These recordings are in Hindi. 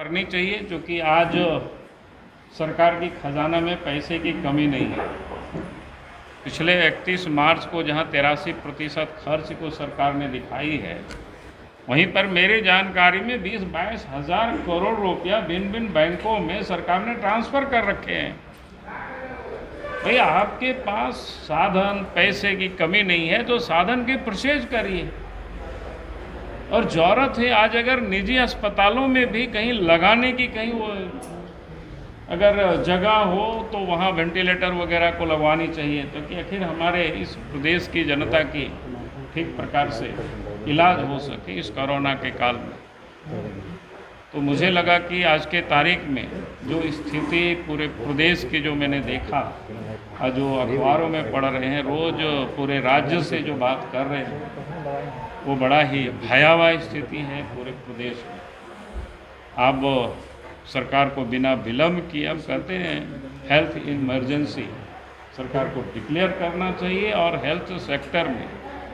करनी चाहिए, क्योंकि आज सरकार की खजाना में पैसे की कमी नहीं है। पिछले 31 मार्च को जहां 83% खर्च को सरकार ने दिखाई है, वहीं पर मेरी जानकारी में 20-22 हज़ार करोड़ रुपया भिन्न भिन्न बैंकों में सरकार ने ट्रांसफ़र कर रखे हैं। भाई, आपके पास साधन पैसे की कमी नहीं है तो साधन की परचेज करिए। और ज़रूरत है आज अगर निजी अस्पतालों में भी कहीं लगाने की, कहीं वो अगर जगह हो तो वहाँ वेंटिलेटर वगैरह को लगवानी चाहिए, तो कि आखिर हमारे इस प्रदेश की जनता की ठीक प्रकार से इलाज हो सके इस कोरोना के काल में। तो मुझे लगा कि आज के तारीख में जो स्थिति पूरे प्रदेश की जो मैंने देखा, जो अखबारों में पढ़ रहे हैं, रोज़ पूरे राज्य से जो बात कर रहे हैं, वो बड़ा ही भयावह स्थिति है पूरे प्रदेश में। अब सरकार को बिना विलम्ब किए अब कहते हैं हेल्थ इमरजेंसी सरकार को डिक्लेयर करना चाहिए और हेल्थ सेक्टर में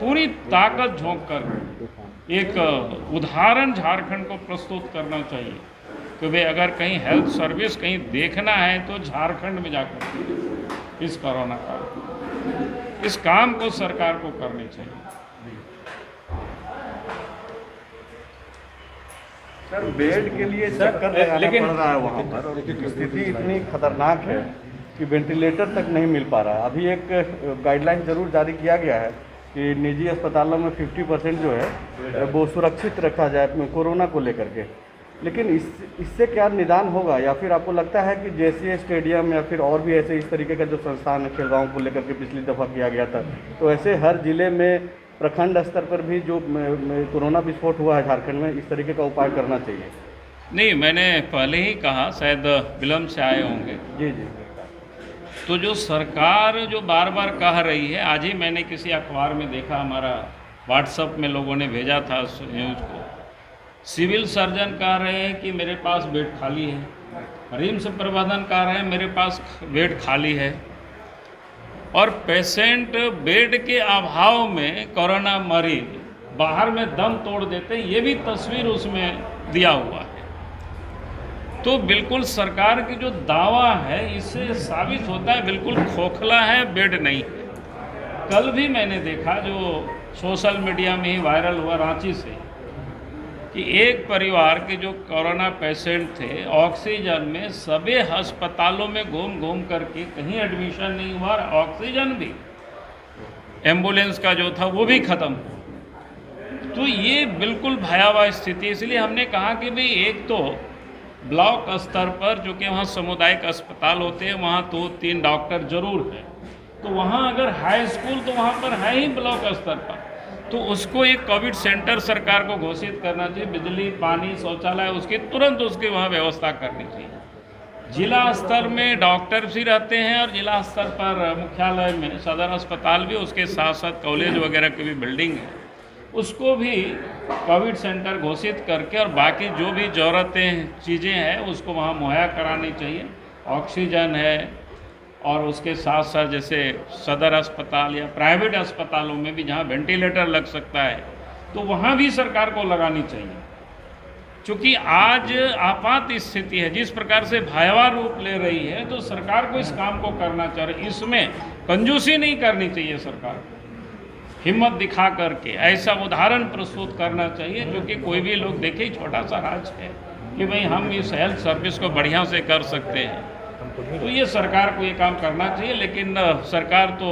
पूरी ताकत झोंक कर एक उदाहरण झारखंड को प्रस्तुत करना चाहिए कि भाई अगर कहीं हेल्थ सर्विस कहीं देखना है तो झारखंड में जाकर इस कोरोना काल इस काम को सरकार को करनी चाहिए। सर, बेड के लिए चक्कर लगाना पड़ रहा है वहाँ पर, और स्थिति इतनी खतरनाक है कि वेंटिलेटर तक नहीं मिल पा रहा है। अभी एक गाइडलाइन जरूर जारी किया गया है कि निजी अस्पतालों में 50% जो है वो सुरक्षित रखा जाए कोरोना को लेकर के, लेकिन इससे क्या निदान होगा? या फिर आपको लगता है कि जैसे स्टेडियम या फिर और भी ऐसे इस तरीके का जो संस्थान है खेलगांव को लेकर के पिछली दफ़ा किया गया था, तो ऐसे हर जिले में प्रखंड स्तर पर भी जो कोरोना विस्फोट हुआ है झारखंड में, इस तरीके का उपाय करना चाहिए? नहीं, मैंने पहले ही कहा, शायद विलम्ब से आए होंगे। जी जी। तो जो सरकार जो बार बार कह रही है, आज ही मैंने किसी अखबार में देखा, हमारा व्हाट्सएप में लोगों ने भेजा था न्यूज़ को, सिविल सर्जन कह रहे हैं कि मेरे पास बेड खाली है, रिम्स प्रबंधन कह रहे हैं मेरे पास बेड खाली है, और पेशेंट बेड के अभाव में कोरोना मरीज बाहर में दम तोड़ देते हैं, ये भी तस्वीर उसमें दिया हुआ है। तो बिल्कुल सरकार की जो दावा है इससे साबित होता है बिल्कुल खोखला है, बेड नहीं है। कल भी मैंने देखा, जो सोशल मीडिया में ही वायरल हुआ रांची से, कि एक परिवार के जो कोरोना पेशेंट थे ऑक्सीजन में सभी अस्पतालों में घूम घूम करके कहीं एडमिशन नहीं हुआ, ऑक्सीजन भी एम्बुलेंस का जो था वो भी ख़त्म। तो ये बिल्कुल भयावह स्थिति, इसलिए हमने कहा कि भाई एक तो ब्लॉक स्तर पर जो कि वहाँ सामुदायिक अस्पताल होते हैं वहाँ 2-3 डॉक्टर जरूर हैं, तो वहाँ अगर हाई स्कूल तो वहाँ पर है ही ब्लॉक स्तर पर, तो उसको एक कोविड सेंटर सरकार को घोषित करना चाहिए। बिजली, पानी, शौचालय उसकी तुरंत उसकी वहाँ व्यवस्था करनी चाहिए। जिला स्तर में डॉक्टर भी रहते हैं और जिला स्तर पर मुख्यालय में सदर अस्पताल भी, उसके साथ साथ कॉलेज वगैरह की भी बिल्डिंग है, उसको भी कोविड सेंटर घोषित करके और बाकी जो भी ज़रूरतें चीज़ें हैं उसको वहाँ मुहैया करानी चाहिए। ऑक्सीजन है, और उसके साथ साथ जैसे सदर अस्पताल या प्राइवेट अस्पतालों में भी जहाँ वेंटिलेटर लग सकता है तो वहाँ भी सरकार को लगानी चाहिए, क्योंकि आज आपात स्थिति है जिस प्रकार से भयावह रूप ले रही है, तो सरकार को इस काम को करना चाहिए। इसमें कंजूसी नहीं करनी चाहिए, सरकार को हिम्मत दिखा करके ऐसा उदाहरण प्रस्तुत करना चाहिए, क्योंकि कोई भी लोग देखे छोटा सा राज्य है कि भाई हम इस हेल्थ सर्विस को बढ़िया से कर सकते हैं, तो ये सरकार को ये काम करना चाहिए। लेकिन सरकार तो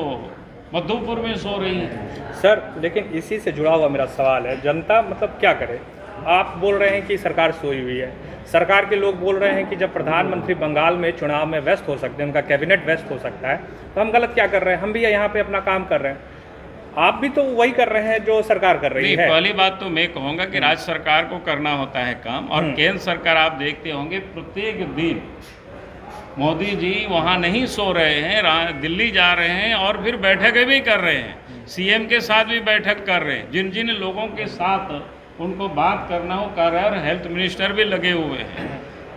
मधुपुर में सो रही है। सर, लेकिन इसी से जुड़ा हुआ मेरा सवाल है, जनता मतलब क्या करे? आप बोल रहे हैं कि सरकार सोई हुई है, सरकार के लोग बोल रहे हैं कि जब प्रधानमंत्री बंगाल में चुनाव में व्यस्त हो सकते हैं, उनका कैबिनेट व्यस्त हो सकता है, तो हम गलत क्या कर रहे हैं? हम भी यहाँ पे अपना काम कर रहे हैं, आप भी तो वही कर रहे हैं जो सरकार कर रही है। पहली बात तो मैं कहूँगा कि राज्य सरकार को करना होता है काम, और केंद्र सरकार आप देखते होंगे प्रत्येक दिन मोदी जी वहाँ नहीं सो रहे हैं, दिल्ली जा रहे हैं और फिर बैठकें भी कर रहे हैं, सीएम के साथ भी बैठक कर रहे हैं, जिन जिन लोगों के साथ उनको बात करना हो कर रहे हैं, और हेल्थ मिनिस्टर भी लगे हुए हैं।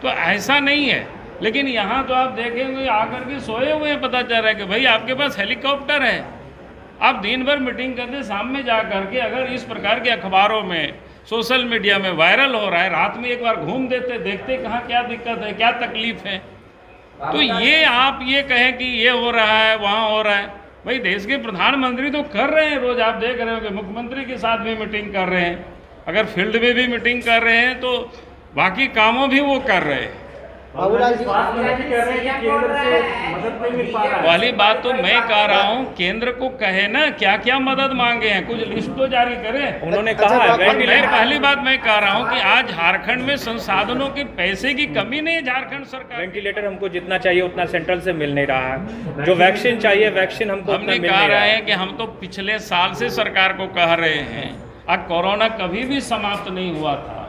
तो ऐसा नहीं है, लेकिन यहाँ तो आप देखेंगे आकर के सोए हुए हैं। पता चल रहा है कि भाई आपके पास हेलीकॉप्टर है, आप दिन भर मीटिंग करते, शाम में जा करके अगर इस प्रकार के अखबारों में सोशल मीडिया में वायरल हो रहा है, रात में एक बार घूम देते, देखते कहाँ क्या दिक्कत है, क्या तकलीफ है। तो ये आप ये कहें कि ये हो रहा है, वहाँ हो रहा है, भाई देश के प्रधानमंत्री तो कर रहे हैं, रोज आप देख रहे हो कि मुख्यमंत्री के साथ भी मीटिंग कर रहे हैं, अगर फील्ड में भी मीटिंग कर रहे हैं तो बाकी कामों भी वो कर रहे हैं। बाबूलाल जी वाली बात तो मैं कह रहा हूँ, केंद्र को कहे ना क्या क्या मदद मांगे हैं, कुछ लिस्ट तो जारी करें। उन्होंने कहा है पहली बात मैं कह रहा हूँ कि आज झारखंड में संसाधनों के पैसे की कमी नहीं है। झारखंड सरकार वेंटिलेटर हमको जितना चाहिए उतना सेंट्रल से मिल नहीं रहा है, जो वैक्सीन चाहिए वैक्सीन हमको उतना हमने मिल कह नहीं रहा रहे है। हैं कि हम तो पिछले साल से सरकार को कह रहे हैं, अब कोरोना कभी भी समाप्त नहीं हुआ था,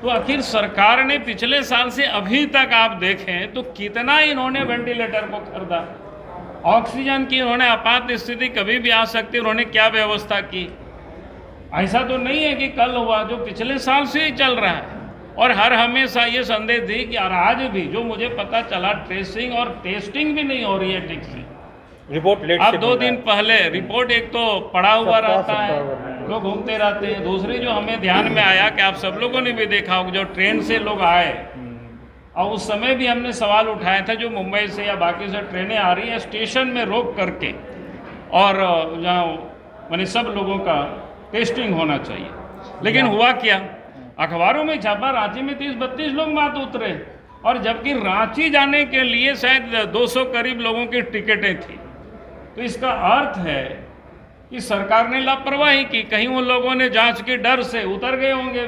तो आखिर सरकार ने पिछले साल से अभी तक आप देखें तो कितना इन्होंने वेंटिलेटर को खरीदा, ऑक्सीजन की इन्होंने आपात स्थिति कभी भी आ सकती है, उन्होंने क्या व्यवस्था की। ऐसा तो नहीं है कि कल हुआ, जो पिछले साल से ही चल रहा है। और हर हमेशा ये संदेह थी कि आज भी जो मुझे पता चला ट्रेसिंग और टेस्टिंग भी नहीं हो रही है ठीक से। रिपोर्ट लेट अब से 2 दिन पहले रिपोर्ट एक तो पड़ा हुआ रहता है, सप्ताह लोग घूमते रहते हैं। दूसरी जो हमें ध्यान में आया कि आप सब लोगों ने भी देखा होगा, जो ट्रेन से लोग आए और उस समय भी हमने सवाल उठाया था, जो मुंबई से या बाकी से ट्रेनें आ रही हैं स्टेशन में रोक करके, और जहाँ माने सब लोगों का टेस्टिंग होना चाहिए। लेकिन हुआ क्या, अखबारों में छापा रांची में 30-32 लोग मात उतरे, और जबकि रांची जाने के लिए शायद 200 करीब लोगों की टिकटें थी। तो इसका अर्थ है कि सरकार ने लापरवाही की, कहीं उन लोगों ने जांच के डर से उतर गए होंगे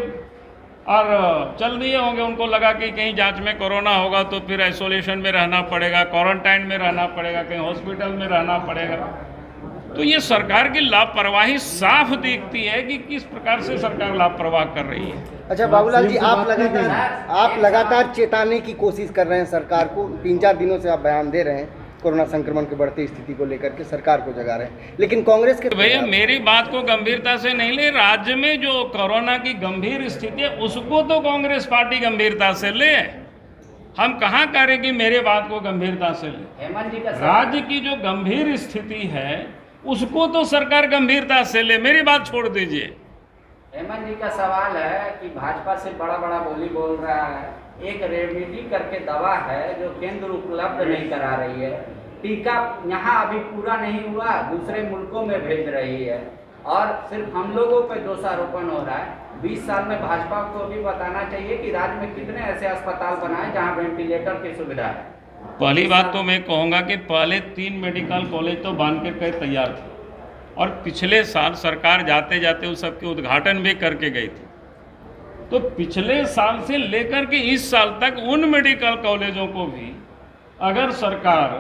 और चल दिए होंगे, उनको लगा कि कहीं जांच में कोरोना होगा तो फिर आइसोलेशन में रहना पड़ेगा, क्वारंटाइन में रहना पड़ेगा, कहीं हॉस्पिटल में रहना पड़ेगा। तो ये सरकार की लापरवाही साफ दिखती है कि किस प्रकार से सरकार लापरवाह कर रही है। अच्छा बाबूलाल जी, आप लगातार चेताने की कोशिश कर रहे हैं सरकार को, 3-4 दिनों से आप बयान दे रहे हैं कोरोना संक्रमण की बढ़ती स्थिति को लेकर के सरकार को जगा रहे हैं, लेकिन कांग्रेस के भैया मेरी बात को गंभीरता से नहीं ले, राज्य में जो कोरोना की गंभीर स्थिति है उसको तो कांग्रेस पार्टी गंभीरता से ले। हम कहाँ कह रहे कि मेरे बात को गंभीरता से ले, राज्य की जो गंभीर स्थिति है उसको तो सरकार गंभीरता से ले, मेरी बात छोड़ दीजिए। हेमंत जी का सवाल है कि भाजपा से बड़ा बड़ा बोली बोल रहा है, एक रेमडेसिविर करके दवा है जो केंद्र उपलब्ध नहीं करा रही है, टीका यहाँ अभी पूरा नहीं हुआ, दूसरे मुल्कों में भेज रही है, और सिर्फ हम लोगों पे दोषारोपण हो रहा है। 20 साल में भाजपा को भी बताना चाहिए कि राज्य में कितने ऐसे अस्पताल बनाए जहाँ वेंटिलेटर की सुविधा है। पहली बात तो मैं कहूँगा कि पहले 3 मेडिकल कॉलेज तो बांध के तैयार थे, और पिछले साल सरकार जाते जाते उस सबके उद्घाटन भी करके गई थी। तो पिछले साल से लेकर के इस साल तक उन मेडिकल कॉलेजों को भी अगर सरकार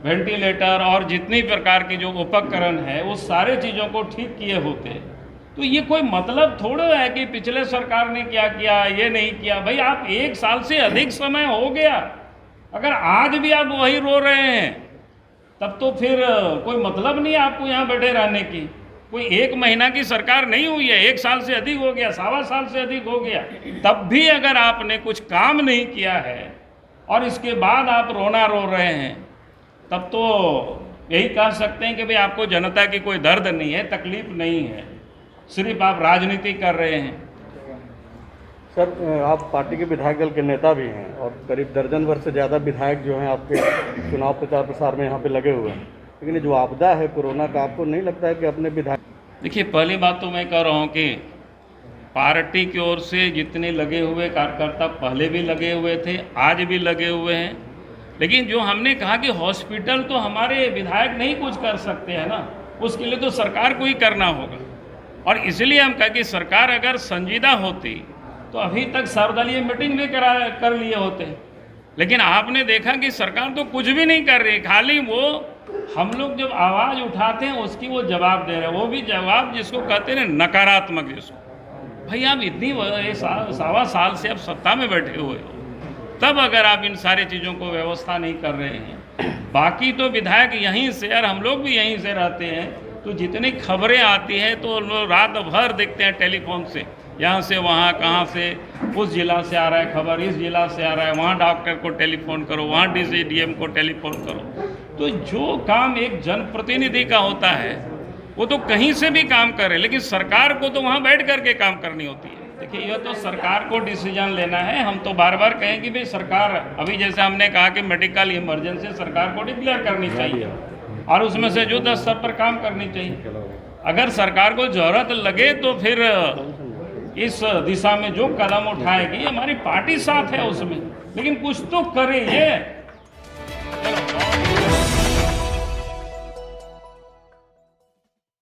वेंटिलेटर और जितनी प्रकार की जो उपकरण है उस सारे चीज़ों को ठीक किए होते, तो ये कोई मतलब थोड़ा है कि पिछले सरकार ने क्या किया, ये नहीं किया। भाई आप 1 साल से अधिक समय हो गया, अगर आज भी आप वही रो रहे हैं तब तो फिर कोई मतलब नहीं आपको यहाँ बैठे रहने की। कोई 1 महीना की सरकार नहीं हुई है, 1 साल से अधिक हो गया, 1.25 साल से अधिक हो गया, तब भी अगर आपने कुछ काम नहीं किया है और इसके बाद आप रोना रो रहे हैं, तब तो यही कह सकते हैं कि भाई आपको जनता की कोई दर्द नहीं है, तकलीफ नहीं है, सिर्फ आप राजनीति कर रहे हैं। सर, आप पार्टी के विधायक दल के नेता भी हैं और करीब दर्जन भर से ज़्यादा विधायक जो हैं आपके चुनाव प्रचार प्रसार में यहाँ पे लगे हुए हैं, लेकिन जो आपदा है कोरोना का, आपको नहीं लगता है कि अपने विधायक? देखिए, पहली बात तो मैं कह रहा हूँ कि पार्टी की ओर से जितने लगे हुए कार्यकर्ता पहले भी लगे हुए थे, आज भी लगे हुए हैं, लेकिन जो हमने कहा कि हॉस्पिटल तो हमारे विधायक नहीं कुछ कर सकते हैं ना, उसके लिए तो सरकार को ही करना होगा। और इसलिए हम कहा कि सरकार अगर संजीदा होती तो अभी तक सर्वदलीय मीटिंग भी कर लिए होते, लेकिन आपने देखा कि सरकार तो कुछ भी नहीं कर रही, खाली वो हम लोग जब आवाज़ उठाते हैं उसकी वो जवाब दे रहे हैं, वो भी जवाब जिसको कहते हैं नकारात्मक। जिसको भाई आप इतनी 1.25 साल से आप सत्ता में बैठे हुए हो, तब अगर आप इन सारी चीज़ों को व्यवस्था नहीं कर रहे हैं, बाकी तो विधायक यहीं से और हम लोग भी यहीं से रहते हैं, तो जितनी खबरें आती हैं तो लोग रात भर देखते हैं टेलीफोन से, यहाँ से वहाँ, कहाँ से उस जिला से आ रहा है खबर, इस जिला से आ रहा है, वहाँ डॉक्टर को टेलीफोन करो, वहाँ DCDM को टेलीफोन करो। तो जो काम एक जनप्रतिनिधि का होता है वो तो कहीं से भी काम करे, लेकिन सरकार को तो वहाँ बैठ करके काम करनी होती है। देखिए, यह तो सरकार को डिसीजन लेना है। हम तो बार बार कहें कि भाई सरकार, अभी जैसे हमने कहा कि मेडिकल इमरजेंसी सरकार को डिक्लेयर करनी चाहिए और उसमें से युद्ध स्तर पर काम करनी चाहिए। अगर सरकार को जरूरत लगे तो फिर इस दिशा में जो कदम उठाएगी, हमारी पार्टी साथ है उसमें, लेकिन कुछ तो करे। ये